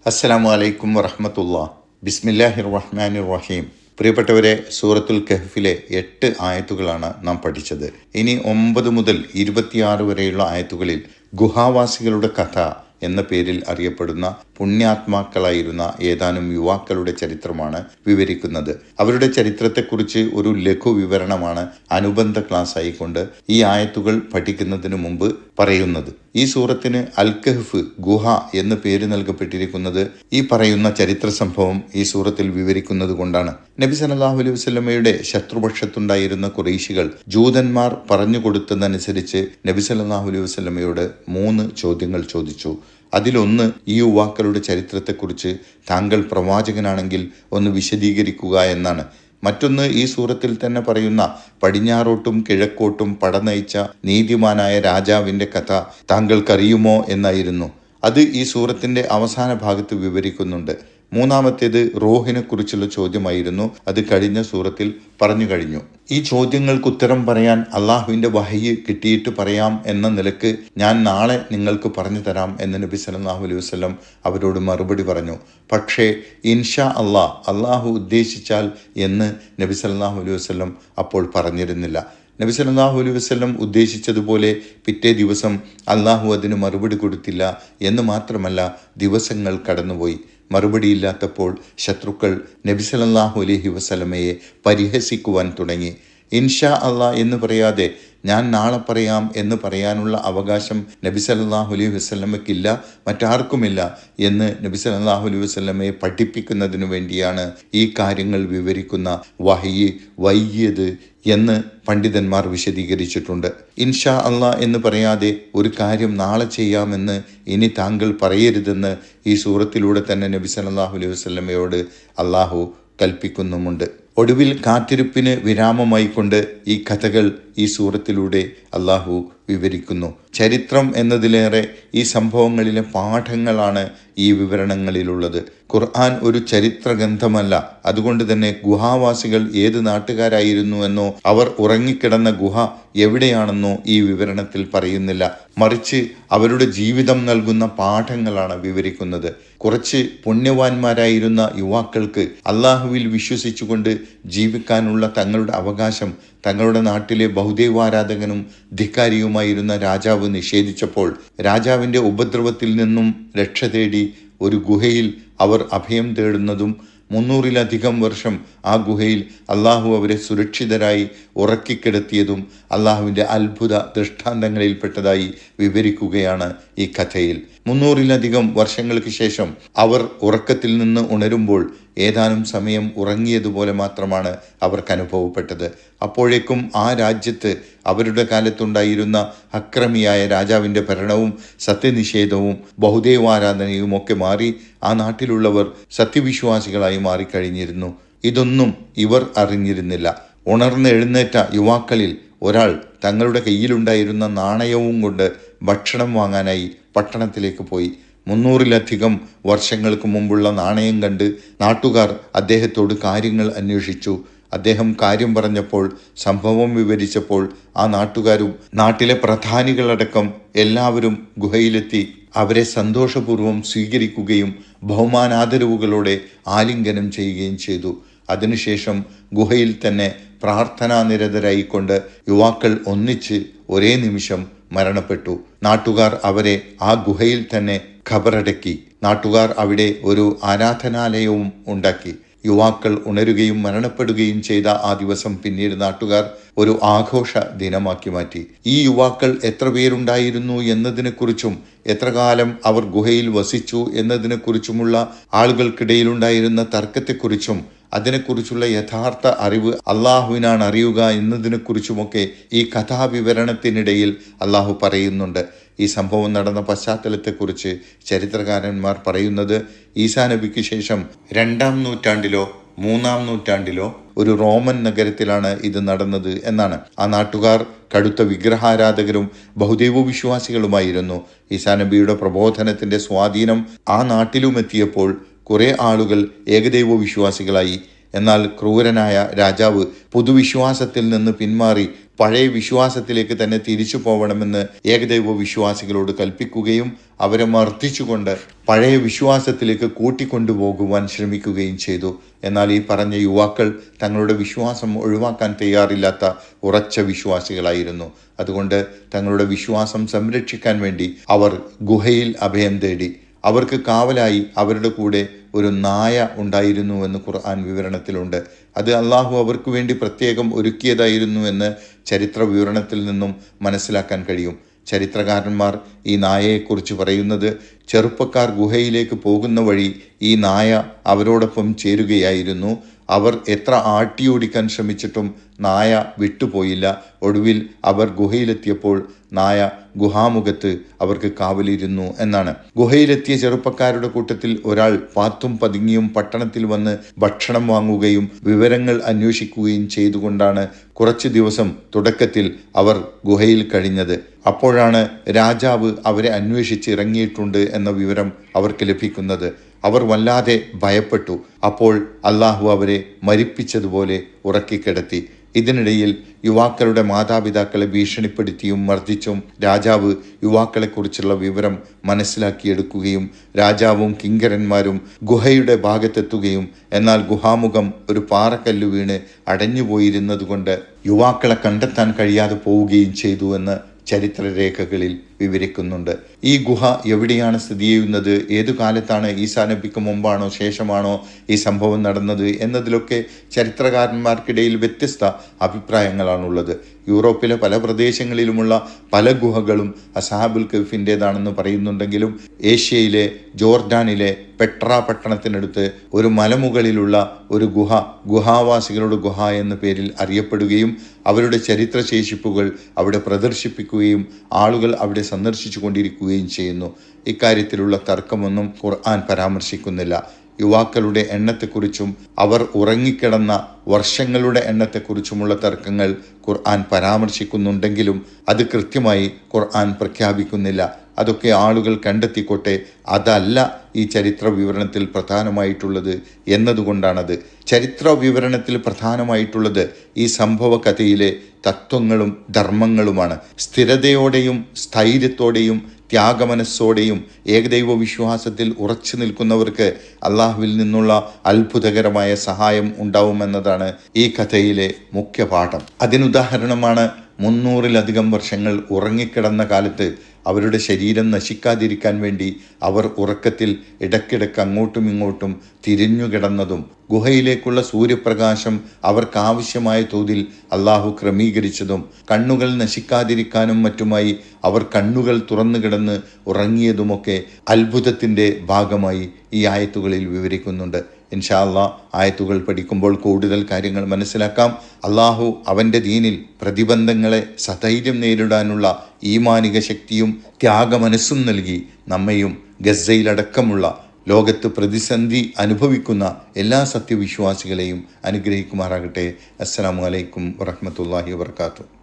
അസ്സലാമു അലൈക്കും വറഹ്മത്തുള്ളാഹി. ബിസ്മില്ലാഹിർ റഹ്മാനിർ റഹീം. പ്രിയപ്പെട്ടവരെ, സൂറത്തുൽ കഹ്ഫിലെ 8 ആയത്തുകളാണ് നാം പഠിച്ചത്. ഇനി 9 മുതൽ 26 വരെയുള്ള ആയത്തുകളിൽ ഗുഹാവാസികളുടെ കഥ എന്ന പേരിൽ അറിയപ്പെടുന്ന പുണ്യാത്മാക്കളായിരുന്ന ഏതാനും യുവാക്കളുടെ ചരിത്രമാണ് വിവരിക്കുന്നത്. അവരുടെ ചരിത്രത്തെക്കുറിച്ച് ഒരു ലഘു വിവരണമാണ് അനുബന്ധ ക്ലാസ് ആയിക്കൊണ്ട് ഈ ആയത്തുകൾ പഠിക്കുന്നതിന് മുമ്പ് പറയുന്നത്. ഈ സൂറത്തിന് അൽ കഹ്ഫ്, ഗുഹ എന്ന് പേര് നൽകപ്പെട്ടിരിക്കുന്നത് ഈ പറയുന്ന ചരിത്ര സംഭവം ഈ സൂറത്തിൽ വിവരിക്കുന്നത് കൊണ്ടാണ്. നബി സല്ലല്ലാഹു അലൈഹി വസല്ലമയുടെ ശത്രുപക്ഷത്തുണ്ടായിരുന്ന ഖുറൈശികൾ ജൂതന്മാർ പറഞ്ഞു കൊടുത്തതനുസരിച്ച് നബി സല്ലല്ലാഹു അലൈഹി വസല്ലമയോട് 3 ചോദ്യങ്ങൾ ചോദിച്ചു. അതിലൊന്ന്, ഈ യുവാക്കളുടെ ചരിത്രത്തെക്കുറിച്ച് താങ്കൾ പ്രവാചകനാണെങ്കിൽ ഒന്ന് വിശദീകരിക്കുക എന്നാണ്. മറ്റൊന്ന്, ഈ സൂറത്തിൽ തന്നെ പറയുന്ന പടിഞ്ഞാറോട്ടും കിഴക്കോട്ടും പടനയിച്ച നീതിമാനായ രാജാവിൻ്റെ കഥ താങ്കൾക്കറിയുമോ എന്നായിരുന്നു. അത് ഈ സൂറത്തിൻ്റെ അവസാന ഭാഗത്ത് വിവരിക്കുന്നുണ്ട്. മൂന്നാമത്തേത് റൂഹിനെ കുറിച്ചുള്ള ചോദ്യമായിരുന്നു. അത് കഴിഞ്ഞ സൂറത്തിൽ പറഞ്ഞു കഴിഞ്ഞു. ഈ ചോദ്യങ്ങൾക്ക് ഉത്തരം പറയാൻ അള്ളാഹുവിൻ്റെ വഹയി കിട്ടിയിട്ട് പറയാം എന്ന നിലക്ക് ഞാൻ നാളെ നിങ്ങൾക്ക് പറഞ്ഞു തരാം എന്ന് നബി സല്ലല്ലാഹു അലൈഹി വസല്ലം അവരോട് മറുപടി പറഞ്ഞു. പക്ഷേ ഇൻഷാ അള്ളാഹു ഉദ്ദേശിച്ചാൽ എന്ന് നബി സല്ലല്ലാഹു അലൈഹി വസല്ലം അപ്പോൾ പറഞ്ഞിരുന്നില്ല. നബി സല്ലല്ലാഹു അലൈഹി വസല്ലം ഉദ്ദേശിച്ചതുപോലെ പിറ്റേ ദിവസം അള്ളാഹു അതിന് മറുപടി കൊടുത്തില്ല എന്ന് മാത്രമല്ല, ദിവസങ്ങൾ കടന്നുപോയി. മറുപടിയില്ലാത്തപ്പോൾ ശത്രുക്കൾ നബി സല്ലല്ലാഹു അലൈഹി വസല്ലമയെ പരിഹസിക്കുവാൻ തുടങ്ങി. ഇൻഷാ എന്ന് പറയാതെ ഞാൻ നാളെ പറയാം എന്ന് പറയാനുള്ള അവകാശം നബി സല്ലല്ലാഹു അലൈഹി വസല്ലമയ്ക്കില്ല, മറ്റാർക്കുമില്ല എന്ന് നബി സല്ലല്ലാഹു അലൈഹി വസല്ലമയെ പഠിപ്പിക്കുന്നതിനു വേണ്ടിയാണ് ഈ കാര്യങ്ങൾ വിവരിക്കുന്ന വഹയി വൈകിയത് എന്ന് പണ്ഡിതന്മാർ വിശദീകരിച്ചിട്ടുണ്ട്. ഇൻഷാ എന്ന് പറയാതെ ഒരു കാര്യം നാളെ ചെയ്യാമെന്ന് ഇനി താങ്കൾ പറയരുതെന്ന് ഈ സൂറത്തിലൂടെ തന്നെ നബി സല്ലല്ലാഹു അലൈഹി വസല്ലമയോട് അള്ളാഹു കൽപ്പിക്കുന്നുമുണ്ട്. ഒടുവിൽ കാത്തിരിപ്പിന് വിരാമമായിക്കൊണ്ട് ഈ കഥകൾ ഈ സൂറത്തിലൂടെ അള്ളാഹു വിവരിക്കുന്നു. ചരിത്രം എന്നതിലേറെ ഈ സംഭവങ്ങളിലെ പാഠങ്ങളാണ് ഈ വിവരണങ്ങളിലുള്ളത്. ഖുർആൻ ഒരു ചരിത്ര ഗ്രന്ഥമല്ല. അതുകൊണ്ട് തന്നെ ഗുഹാവാസികൾ ഏത് നാട്ടുകാരായിരുന്നുവെന്നോ അവർ ഉറങ്ങിക്കിടന്ന ഗുഹ എവിടെയാണെന്നോ ഈ വിവരണത്തിൽ പറയുന്നില്ല. മറിച്ച് അവരുടെ ജീവിതം നൽകുന്ന പാഠങ്ങളാണ് വിവരിക്കുന്നത്. കുറച്ച് പുണ്യവാന്മാരായിരുന്ന യുവാക്കൾക്ക് അള്ളാഹുവിൽ വിശ്വസിച്ചുകൊണ്ട് ജീവിക്കാനുള്ള തങ്ങളുടെ അവകാശം തങ്ങളുടെ നാട്ടിലെ ബഹുദൈവാരാധകനും ധിക്കാരിയുമായിരുന്ന രാജാവ് നിഷേധിച്ചപ്പോൾ രാജാവിൻ്റെ ഉപദ്രവത്തിൽ നിന്നും രക്ഷ തേടി ഒരു ഗുഹയിൽ അവർ അഭയം തേടുന്നതും 300-ലധികം വർഷം ആ ഗുഹയിൽ അള്ളാഹു അവരെ സുരക്ഷിതരായി ഉറക്കിക്കിടത്തിയതും അള്ളാഹുവിൻ്റെ അത്ഭുത ദൃഷ്ടാന്തങ്ങളിൽപ്പെട്ടതായി വിവരിക്കുകയാണ് ഈ കഥയിൽ. 300-ലധികം വർഷങ്ങൾക്ക് ശേഷം അവർ ഉറക്കത്തിൽ നിന്ന് ഉണരുമ്പോൾ ഏതാനും സമയം ഉറങ്ങിയതുപോലെ മാത്രമാണ് അവർക്ക് അനുഭവപ്പെട്ടത്. അപ്പോഴേക്കും ആ രാജ്യത്ത് അവരുടെ കാലത്തുണ്ടായിരുന്ന അക്രമിയായ രാജാവിൻ്റെ ഭരണവും സത്യനിഷേധവും ബഹുദൈവാരാധനയും ഒക്കെ മാറി ആ നാട്ടിലുള്ളവർ സത്യവിശ്വാസികളായി മാറിക്കഴിഞ്ഞിരുന്നു. ഇതൊന്നും ഇവർ അറിഞ്ഞിരുന്നില്ല. ഉണർന്നെഴുന്നേറ്റ യുവാക്കളിൽ ഒരാൾ തങ്ങളുടെ കയ്യിലുണ്ടായിരുന്ന നാണയവും കൊണ്ട് ഭക്ഷണം വാങ്ങാനായി പട്ടണത്തിലേക്ക് പോയി. 300-ലധികം വർഷങ്ങൾക്ക് മുമ്പുള്ള നാണയം കണ്ട് നാട്ടുകാർ അദ്ദേഹത്തോട് കാര്യങ്ങൾ അന്വേഷിച്ചു. അദ്ദേഹം കാര്യം പറഞ്ഞപ്പോൾ, സംഭവം വിവരിച്ചപ്പോൾ ആ നാട്ടുകാരും നാട്ടിലെ പ്രധാനികളടക്കം എല്ലാവരും ഗുഹയിലെത്തി അവരെ സന്തോഷപൂർവ്വം സ്വീകരിക്കുകയും ബഹുമാനാദരവുകളോടെ ആലിംഗനം ചെയ്യുകയും ചെയ്തു. അതിനുശേഷം ഗുഹയിൽ തന്നെ പ്രാർത്ഥനാനിരതരായിക്കൊണ്ട് യുവാക്കൾ ഒന്നിച്ച് ഒരേ നിമിഷം മരണപ്പെട്ടു. നാട്ടുകാർ അവരെ ആ ഗുഹയിൽ തന്നെ ഖബറടക്കി. നാട്ടുകാർ അവിടെ ഒരു ആരാധനാലയവും ഉണ്ടാക്കി. യുവാക്കൾ ഉണരുകയും മരണപ്പെടുകയും ചെയ്ത ആ ദിവസം പിന്നീട് നാട്ടുകാർ ഒരു ആഘോഷ ദിനമാക്കി മാറ്റി. ഈ യുവാക്കൾ എത്ര പേരുണ്ടായിരുന്നു എന്നതിനെക്കുറിച്ചും എത്ര കാലം അവർ ഗുഹയിൽ വസിച്ചു എന്നതിനെക്കുറിച്ചുമുള്ള ആളുകൾക്കിടയിലുണ്ടായിരുന്ന തർക്കത്തെക്കുറിച്ചും അതിനെക്കുറിച്ചുള്ള യഥാർത്ഥ അറിവ് അള്ളാഹുവിനാണ് അറിയുക എന്നതിനെക്കുറിച്ചുമൊക്കെ ഈ കഥാവിവരണത്തിനിടയിൽ അള്ളാഹു പറയുന്നുണ്ട്. ഈ സംഭവം നടന്ന പശ്ചാത്തലത്തെക്കുറിച്ച് ചരിത്രകാരന്മാർ പറയുന്നത് ഈസാ നബിക്ക് ശേഷം 2-ാം നൂറ്റാണ്ടിലോ 3-ാം നൂറ്റാണ്ടിലോ ഒരു റോമൻ നഗരത്തിലാണ് ഇത് നടന്നത് എന്നാണ്. ആ നാട്ടുകാർ കടുത്ത വിഗ്രഹാരാധകരും ബഹുദൈവ വിശ്വാസികളുമായിരുന്നു. ഈസാ നബിയുടെ പ്രബോധനത്തിൻ്റെ സ്വാധീനം ആ നാട്ടിലുമെത്തിയപ്പോൾ കുറേ ആളുകൾ ഏകദൈവ വിശ്വാസികളായി. എന്നാൽ ക്രൂരനായ രാജാവ് പൊതുവിശ്വാസത്തിൽ നിന്ന് പിന്മാറി പഴയ വിശ്വാസത്തിലേക്ക് തന്നെ തിരിച്ചു പോകണമെന്ന് ഏകദൈവ വിശ്വാസികളോട് കൽപ്പിക്കുകയും അവരെ മർദ്ദിച്ചുകൊണ്ട് പഴയ വിശ്വാസത്തിലേക്ക് കൂട്ടിക്കൊണ്ടുപോകുവാൻ ശ്രമിക്കുകയും ചെയ്തു. എന്നാൽ ഈ പറഞ്ഞ യുവാക്കൾ തങ്ങളുടെ വിശ്വാസം ഒഴിവാക്കാൻ തയ്യാറില്ലാത്ത ഉറച്ച വിശ്വാസികളായിരുന്നു. അതുകൊണ്ട് തങ്ങളുടെ വിശ്വാസം സംരക്ഷിക്കാൻ വേണ്ടി അവർ ഗുഹയിൽ അഭയം തേടി. അവർക്ക് കാവലായി അവരുടെ കൂടെ ഒരു നായ ഉണ്ടായിരുന്നുവെന്ന് ഖുർആൻ വിവരണത്തിലുണ്ട്. അത് അള്ളാഹു അവർക്ക് വേണ്ടി പ്രത്യേകം ഒരുക്കിയതായിരുന്നു എന്ന് ചരിത്ര വിവരണത്തിൽ നിന്നും മനസ്സിലാക്കാൻ കഴിയും. ചരിത്രകാരന്മാർ ഈ നായയെക്കുറിച്ച് പറയുന്നത്, ചെറുപ്പക്കാർ ഗുഹയിലേക്ക് പോകുന്ന വഴി ഈ നായ അവരോടൊപ്പം ചേരുകയായിരുന്നു. അവർ എത്ര ആട്ടിയോടിക്കാൻ ശ്രമിച്ചിട്ടും നായ വിട്ടുപോയില്ല. ഒടുവിൽ അവർ ഗുഹയിലെത്തിയപ്പോൾ നായ ഗുഹാമുഖത്ത് അവർക്ക് കാവലിരുന്നു എന്നാണ്. ഗുഹയിലെത്തിയ ചെറുപ്പക്കാരുടെ കൂട്ടത്തിൽ ഒരാൾ പാത്തും പതുങ്ങിയും പട്ടണത്തിൽ വന്ന് ഭക്ഷണം വാങ്ങുകയും വിവരങ്ങൾ അന്വേഷിക്കുകയും ചെയ്തുകൊണ്ടാണ് കുറച്ചു ദിവസം തുടക്കത്തിൽ അവർ ഗുഹയിൽ കഴിഞ്ഞത്. അപ്പോഴാണ് രാജാവ് അവരെ അന്വേഷിച്ച് ഇറങ്ങിയിട്ടുണ്ട് എന്ന വിവരം അവർക്ക് ലഭിക്കുന്നത്. അവർ വല്ലാതെ ഭയപ്പെട്ടു. അപ്പോൾ അള്ളാഹു അവരെ മരിപ്പിച്ചതുപോലെ ഉറക്കിക്കിടത്തി. ഇതിനിടയിൽ യുവാക്കളുടെ മാതാപിതാക്കളെ ഭീഷണിപ്പെടുത്തിയും മർദ്ദിച്ചും രാജാവ് യുവാക്കളെക്കുറിച്ചുള്ള വിവരം മനസ്സിലാക്കിയെടുക്കുകയും രാജാവും കിങ്കരന്മാരും ഗുഹയുടെ ഭാഗത്തെത്തുകയും എന്നാൽ ഗുഹാമുഖം ഒരു പാറക്കല്ല് വീണ് അടഞ്ഞുപോയിരുന്നതുകൊണ്ട് യുവാക്കളെ കണ്ടെത്താൻ കഴിയാതെ പോവുകയും ചെയ്തു എന്ന് ചരിത്രരേഖകളിൽ വിവരിക്കുന്നുണ്ട്. ഈ ഗുഹ എവിടെയാണ് സ്ഥിതി ചെയ്യുന്നത്, ഏതു കാലത്താണ്, ഈസാ നബിക്ക് മുമ്പാണോ ശേഷമാണോ ഈ സംഭവം നടന്നത് എന്നതിലൊക്കെ ചരിത്രകാരന്മാർക്കിടയിൽ വ്യത്യസ്ത അഭിപ്രായങ്ങളാണുള്ളത്. യൂറോപ്പിലെ പല പ്രദേശങ്ങളിലുമുള്ള പല ഗുഹകളും അസ്ഹാബുൽ കഹ്ഫിൻ്റേതാണെന്ന് പറയുന്നുണ്ടെങ്കിലും ഏഷ്യയിലെ ജോർഡാനിലെ പെട്ര പട്ടണത്തിനടുത്ത് ഒരു മലമുകളിലുള്ള ഒരു ഗുഹാവാസികളുടെ ഗുഹ എന്ന പേരിൽ അറിയപ്പെടുകയും അവരുടെ ചരിത്രശേഷിപ്പുകൾ അവിടെ പ്രദർശിപ്പിക്കുകയും ആളുകൾ അവിടെ സന്ദർശിച്ചു കൊണ്ടിരിക്കുകയും ചെയ്യുന്നു. ഇക്കാര്യത്തിലുള്ള തർക്കമൊന്നും ഖുർആൻ പരാമർശിക്കുന്നില്ല. യുവാക്കളുടെ എണ്ണത്തെക്കുറിച്ചും അവർ ഉറങ്ങിക്കിടന്ന വർഷങ്ങളുടെ എണ്ണത്തെക്കുറിച്ചുമുള്ള തർക്കങ്ങൾ ഖുർആൻ പരാമർശിക്കുന്നുണ്ടെങ്കിലും അത് കൃത്യമായി ഖുർആൻ പ്രഖ്യാപിക്കുന്നില്ല. അതൊക്കെ ആളുകൾ കണ്ടെത്തിക്കോട്ടെ, അതല്ല ഈ ചരിത്ര വിവരണത്തിൽ പ്രധാനമായിട്ടുള്ളത് എന്നതുകൊണ്ടാണത്. ചരിത്ര വിവരണത്തിൽ പ്രധാനമായിട്ടുള്ളത് ഈ സംഭവ കഥയിലെ തത്വങ്ങളും ധർമ്മങ്ങളുമാണ്. സ്ഥിരതയോടെയും സ്ഥൈര്യത്തോടെയും ത്യാഗമനസ്സോടെയും ഏകദൈവ വിശ്വാസത്തിൽ ഉറച്ചു നിൽക്കുന്നവർക്ക് അള്ളാഹുവിൽ നിന്നുള്ള അത്ഭുതകരമായ സഹായം ഉണ്ടാവുമെന്നതാണ് ഈ കഥയിലെ മുഖ്യ പാഠം. അതിനുദാഹരണമാണ് 300-ലധികം വർഷങ്ങൾ ഉറങ്ങിക്കിടന്ന കാലത്ത് അവരുടെ ശരീരം നശിക്കാതിരിക്കാൻ വേണ്ടി അവർ ഉറക്കത്തിൽ ഇടയ്ക്കിടയ്ക്ക് അങ്ങോട്ടും ഇങ്ങോട്ടും തിരിഞ്ഞുകിടന്നതും ഗുഹയിലേക്കുള്ള സൂര്യപ്രകാശം അവർക്കാവശ്യമായ തോതിൽ അള്ളാഹു ക്രമീകരിച്ചതും കണ്ണുകൾ നശിക്കാതിരിക്കാനും മറ്റുമായി അവർ കണ്ണുകൾ തുറന്നു കിടന്ന് ഉറങ്ങിയതുമൊക്കെ അത്ഭുതത്തിൻ്റെ ഭാഗമായി ഈ ആയത്തുകളിൽ വിവരിക്കുന്നുണ്ട്. ഇൻഷാ അള്ളാഹ് ആയത്തുകൾ പഠിക്കുമ്പോൾ കൂടുതൽ കാര്യങ്ങൾ മനസ്സിലാക്കാം. അള്ളാഹു അവൻ്റെ ദീനിൽ പ്രതിബന്ധങ്ങളെ സധൈര്യം നേരിടാനുള്ള ഈമാനിക ശക്തിയും ത്യാഗമനസ്സും നൽകി നമ്മയും ഗസയിലടക്കമുള്ള ലോകത്ത് പ്രതിസന്ധി അനുഭവിക്കുന്ന എല്ലാ സത്യവിശ്വാസികളെയും അനുഗ്രഹിക്കുമാറാകട്ടെ. അസ്സലാമു അലൈക്കും വറഹ്മത്തുള്ളാഹി വബറകാതുഹു.